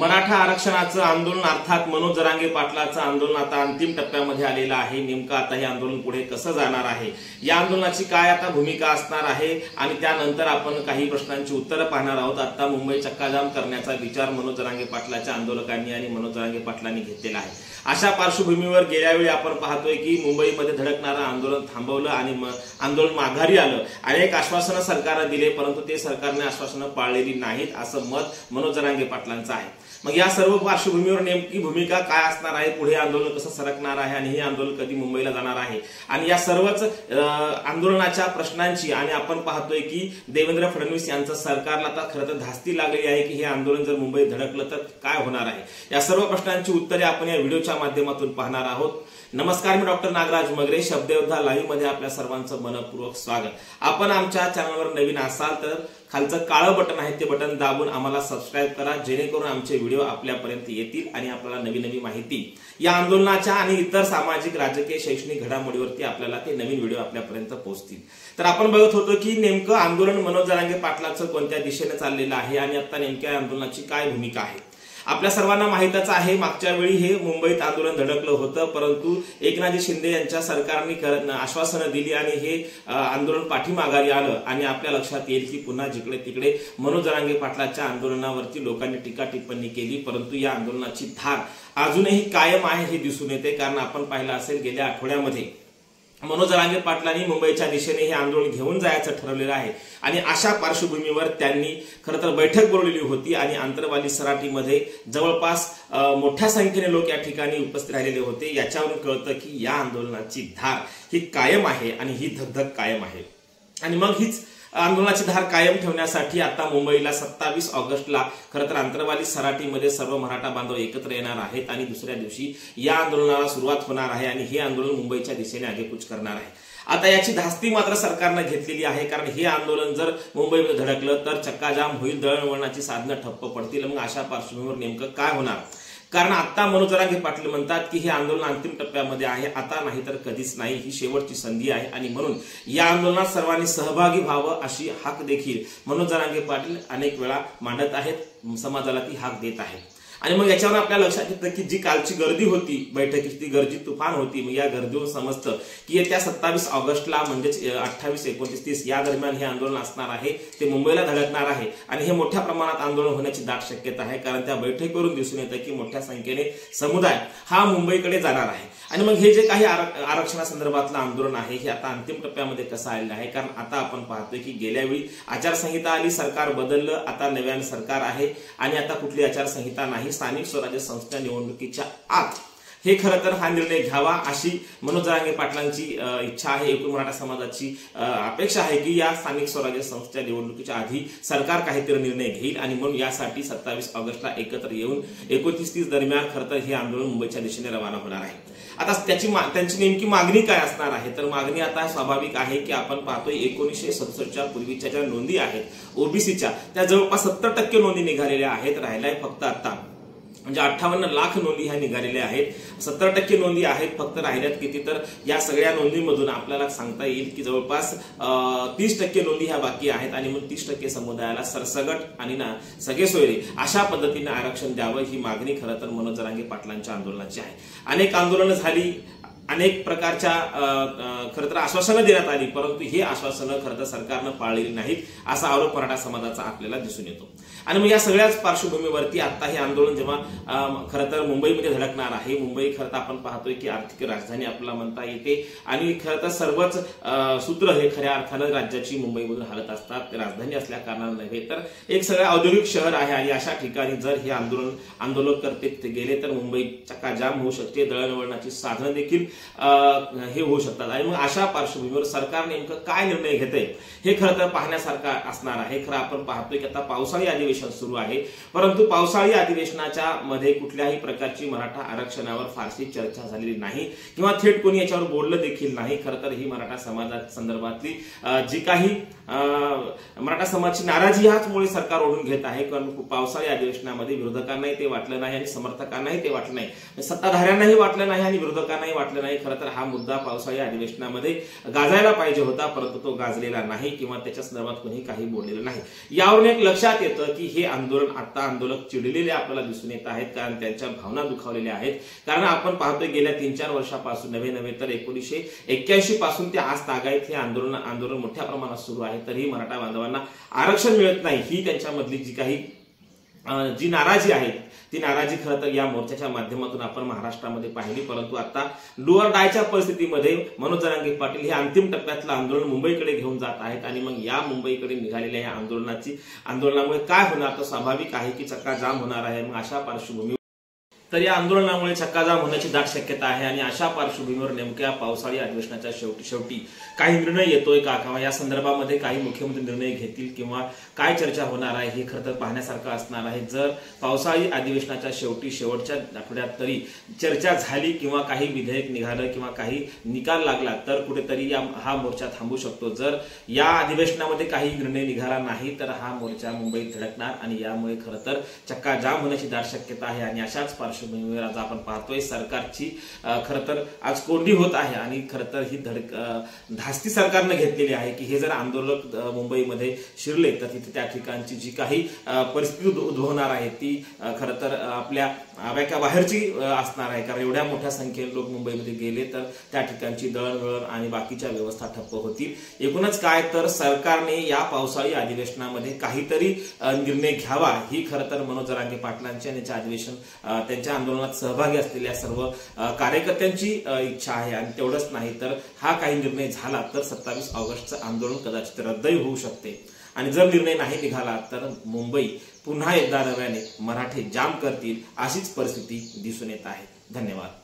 मराठा आरक्षणाचं आंदोलन अर्थात मनोज जरांगे पाटलाचं आंदोलन आता अंतिम टप्प्यामध्ये आलेलं आहे। नेमकं आता हे आंदोलन पुढे कसं जाणार आहे, या आंदोलनाची काय आता भूमिका असणार आहे आणि त्यानंतर आपण काही प्रश्नांची उत्तरं पाहणार आहोत। आता मुंबई चक्काजाम करण्याचा विचार मनोज जरांगे पाटलाच्या आंदोलकांनी आणि मनोज जरांगे पाटलांनी घेतलेला आहे। अशा पार्श्वभूमीवर गेल्या वेळी आपण पाहतोय की मुंबईमध्ये धडकणारं आंदोलन थांबवलं आणि आंदोलन माघारी आलं। अनेक आश्वासनं सरकारने दिले, परंतु ते सरकारने आश्वासनं पाळलेली नाहीत असं मत मनोज जरांगे पाटलांचं आहे। मग या सर्व पार्श्वभूमीवर नेमकी भूमिका काय असणार आहे, पुढे आंदोलन कसं सरकणार आहे आणि हे आंदोलन कधी मुंबईला जाणार आहे आणि या सर्वच आंदोलनाच्या प्रश्नांची आणि आपण पाहतोय की देवेंद्र फडणवीस यांचं सरकारला आता खरं तर धास्ती लागलेली आहे की हे आंदोलन जर मुंबईत धडकलं तर काय होणार आहे। या सर्व प्रश्नांची उत्तरे आपण या व्हिडिओच्या माध्यमातून पाहणार आहोत। नमस्कार, मी डॉक्टर नागराज मगरे, शब्दयोद्धा लाईव्ह मध्ये आपल्या सर्वांचं मनपूर्वक स्वागत। आपण आमच्या चॅनलवर नवीन असाल तर खालचं काळं बटन आहे ते बटन दाबून आम्हाला सबस्क्राइब करा, जेणेकरून आमचे व्हिडिओ आपल्यापर्यंत येतील आणि आपल्याला नवीन नवीन माहिती या आंदोलनाच्या आणि इतर सामाजिक राजकीय शैक्षणिक घडामोडीवरती आपल्याला ते नवीन व्हिडिओ आपल्यापर्यंत पोहोचतील। तर आपण बघत होतो की नेमकं आंदोलन मनोज जरांगे पाटलाचं कोणत्या दिशेने चाललेलं आहे आणि आता नेमक्या आंदोलनाची काय भूमिका आहे। आपल्या सर्वांना माहितच आहे, मागच्या वेळी हे मुंबईत आंदोलन धडकलं होतं, परंतु एकनाथ शिंदे यांच्या सरकारने आश्वासनं दिली आणि हे आंदोलन पाठीमाघारी आलं आणि आपल्या लक्षात येईल की पुन्हा जिकडे तिकडे मनोज जरांगे पाटलाच्या आंदोलनावरती लोकांनी टीका टिप्पणी केली, परंतु या आंदोलनाची धार अजूनही कायम आहे हे दिसून येते। कारण आपण पाहिलं असेल गेल्या आठवड्यामध्ये मनोज जरांगे पाटलांनी मुंबईच्या दिशेने हे आंदोलन घेऊन जायचं ठरवलेलं आहे आणि अशा पार्श्वभूमीवर त्यांनी खरं तर बैठक बोलवली होती आणि आंतरवाली सराटीमध्ये जवळपास मोठ्या संख्येने लोक या ठिकाणी उपस्थित राहिलेले होते। याच्यावरून कळतं की या आंदोलनाची धार ही कायम आहे आणि ही धगधग कायम आहे। आणि मग हीच आंदोलनाची धार कायम ठेवण्यासाठी आता मुंबईला 27 ऑगस्टला खरं तर आंतरवाली सराटीमध्ये सर्व मराठा बांधव एकत्र येणार आहेत आणि दुसऱ्या दिवशी या आंदोलनाला सुरुवात होणार आहे आणि हे आंदोलन मुंबईच्या दिशेने आगेकूच करणार आहे। आता याची धास्ती मात्र सरकारने घेतलेली आहे, कारण हे आंदोलन जर मुंबईमध्ये धडकलं तर चक्काजाम होईल, दळणवळणाची साधनं ठप्प पडतील। मग अशा पार्श्वभूमीवर नेमकं काय होणार, कारण आता मनोज जरांगे पाटील म्हणतात की हे आंदोलन अंतिम टप्प्यामध्ये आहे, आता नाही तर कधीच नाही, ही शेवटची संधी आहे आणि म्हणून या आंदोलनात सर्वांनी सहभागी व्हावं अशी हाक देखील मनोज जरांगे पाटील अनेक वेळा मांडत आहेत, समाजाला ती हाक देत आहेत। आणि मग याच्यावर आपल्या लक्षात येतं की जी कालची गर्दी होती बैठकीची, ती गर्दी तुफान होती। मग या गर्दीवरून समजतं की येत्या 27 ऑगस्टला म्हणजेच 28, 29, 30 या दरम्यान हे आंदोलन असणार आहे, ते मुंबईला धडकणार आहे आणि हे मोठ्या प्रमाणात आंदोलन होण्याची दाट शक्यता आहे, कारण त्या बैठकीवरून दिसून येतं की मोठ्या संख्येने समुदाय हा मुंबईकडे जाणार आहे। आणि मग हे जे काही आरक्षणासंदर्भातलं आंदोलन आहे हे आता अंतिम टप्प्यामध्ये कसं आलेलं आहे, कारण आता आपण पाहतोय की गेल्या वेळी आचारसंहिता आली, सरकार बदललं, आता नव्यानं सरकार आहे आणि आता कुठली आचारसंहिता नाही। स्थानिक स्वराज्य संस्था निवडणुकीच्या आत हे खरं तर हा निर्णय घ्यावा अशी मनोज जरांगे पाटलांची इच्छा आहे। एकूण मराठा समाजाची अपेक्षा आहे की या स्थानिक स्वराज्य संस्था निवडणुकीच्या आधी सरकार काहीतरी निर्णय घेईल आणि म्हणून यासाठी 27 ऑगस्टला एकत्र येऊन 29-30 दरम्यान खरं तर हे आंदोलन मुंबईच्या दिशेने रवाना होणार आहे। आता त्यांची नेमकी मागणी काय असणार आहे, तर मागणी आता स्वाभाविक आहे की आपण पाहतोय 1967च्या पूर्वीच्या ज्या नोंदी आहेत ओबीसीच्या, त्या जवळपास 70% नोंदी निघालेल्या आहेत, राहिलाय फक्त आता म्हणजे 58 लाख नोंदी ह्या निघालेल्या आहेत, 70% नोंदी आहेत, फक्त राहिल्यात किती, तर या सगळ्या नोंदीमधून आपल्याला सांगता येईल की जवळपास 30% नोंदी ह्या बाकी आहेत आणि मग 30% समुदायाला सरसगट आणि सगळे सोयरे अशा पद्धतीने आरक्षण द्यावं ही मागणी खरं तर मनोज जरांगे पाटलांच्या आंदोलनाची आहे। अनेक आंदोलनं झाली, अनेक प्रकारच्या खरं तर आश्वासनं देण्यात आली, परंतु हे आश्वासनं खरं तर सरकारनं पाळलेली नाहीत असा आरोप मराठा समाजाचा आपल्याला दिसून येतो। आणि मग या सगळ्याच पार्श्वभूमीवरती आता हे आंदोलन जेव्हा खरं तर मुंबईमध्ये धडकणार आहे, मुंबई खरं तर आपण पाहतोय की आर्थिक राजधानी आपल्याला म्हणता येते आणि खरं तर सर्वच सूत्र हे खऱ्या अर्थानं राज्याची मुंबईमधून हलत असतात, ते राजधानी असल्या कारणानं नव्हे तर एक सगळं औद्योगिक शहर आहे आणि अशा ठिकाणी जर हे आंदोलन करते तिथे गेले तर मुंबई चक्काजाम होऊ शकते, दळणवळणाची साधनं देखील हे होऊ शकतात। आणि मग अशा पार्श्वभूमीवर सरकार नेमकं काय निर्णय घेते हे खरं तर पाहण्यासारखं असणार आहे। खरं आपण पाहतोय की आता पावसाळी अधिवेशन सुरू आहे, परंतु पावसाळी अधिवेशनाच्या मध्ये कुठल्याही प्रकारची मराठा आरक्षणावर फारशी चर्चा झालेली नाही किंवा थेट कोणी याच्यावर बोललं देखील नाही। खरं तर ही मराठा समाजा संदर्भातली जी काही मराठा समाजाची नाराजी ह्याचमुळे सरकार ओढून घेत आहे, कारण पावसाळी अधिवेशनामध्ये विरोधकांनाही ते वाटलं नाही आणि समर्थकांनाही ते वाटलं नाही, सत्ताधाऱ्यांनाही वाटलं नाही आणि विरोधकांनाही वाटलं नाही। खरं तर हा मुद्दा पावसाळी अधिवेशनामध्ये गाजायला पाहिजे होता, परंतु तो गाजलेला नाही किंवा त्याच्या संदर्भात कोणी काही बोललेलं नाही। यावरून एक लक्षात येतं की हे आंदोलन आता आंदोलक चिडलेले आपल्याला दिसून येत आहेत, कारण त्यांच्या भावना दुखावलेल्या आहेत। कारण आपण पाहतोय गेल्या 3-4 वर्षापासून नव्हे तर 1981 पासून ते आज तागायत हे आंदोलन मोठ्या प्रमाणात सुरू आहे, तरीही मराठा बांधवांना आरक्षण मिळत नाही। ही त्यांच्यामधली जी नाराजी आहे ती नाराजी खरं तर या मोर्चाच्या माध्यमातून आपण महाराष्ट्रामध्ये पाहिली, परंतु आता डू ऑर डायच्या परिस्थितीमध्ये मनोज जरांगे पाटील हे अंतिम टप्प्यातलं आंदोलन मुंबईकडे घेऊन जात आहेत आणि मग या मुंबईकडे निघालेल्या या आंदोलनामुळे काय होणार, तर स्वाभाविक आहे की चक्काजाम होणार आहे। मग अशा पार्श्वभूमीवर तर या आंदोलनामुळे चक्काजाम होण्याची दाट शक्यता आहे आणि अशा पार्श्वभूमीवर नेमक्या पावसाळी अधिवेशनाच्या शेवटी काही निर्णय येतोय का, किंवा या संदर्भामध्ये काही मुख्यमंत्री निर्णय घेतील किंवा काय चर्चा होणार आहे हे खरं तर पाहण्यासारखं असणार आहे। जर पावसाळी अधिवेशनाच्या शेवटच्या आठवड्यात तरी चर्चा झाली किंवा काही विधेयक निघालं किंवा काही निकाल लागला तर कुठेतरी हा मोर्चा थांबू शकतो। जर या अधिवेशनामध्ये काही निर्णय निघाला नाही तर हा मोर्चा मुंबईत धडकणार आणि यामुळे खरं तर चक्काजाम होण्याची दाट शक्यता आहे आणि अशाच पार्श्वभूमीवर आज आपण पाहतोय सरकारची खरं तर आज कोंडी होत आहे आणि खरं तर ही धास्ती सरकारने घेतलेली आहे की हे जर आंदोलक मुंबईमध्ये शिरले तर तिथे त्या ठिकाणची जी काही परिस्थिती उद्भवणार आहे ती खरं तर आपल्या बाहेरची असणार आहे, कारण एवढ्या मोठ्या संख्येने लोक मुंबईमध्ये गेले तर त्या ठिकाणची दळणवळण आणि बाकीच्या व्यवस्था ठप्प होतील। एकूणच काय तर सरकारने या पावसाळी अधिवेशनामध्ये काहीतरी निर्णय घ्यावा ही खरं तर मनोज जरांगे पाटलांची आणि त्यांच्या आंदोलनात सहभागी असलेल्या सर्व कार्यकर्त्यांची इच्छा आहे। आणि तेवढंच नाही तर हा काही निर्णय झाला तर 27 ऑगस्टचं आंदोलन कदाचित रद्दही होऊ शकते आणि जर निर्णय नाही निघाला तर मुंबई पुन्हा एकदा नव्याने मराठे जाम करतील अशीच परिस्थिती दिसून येत आहे। धन्यवाद।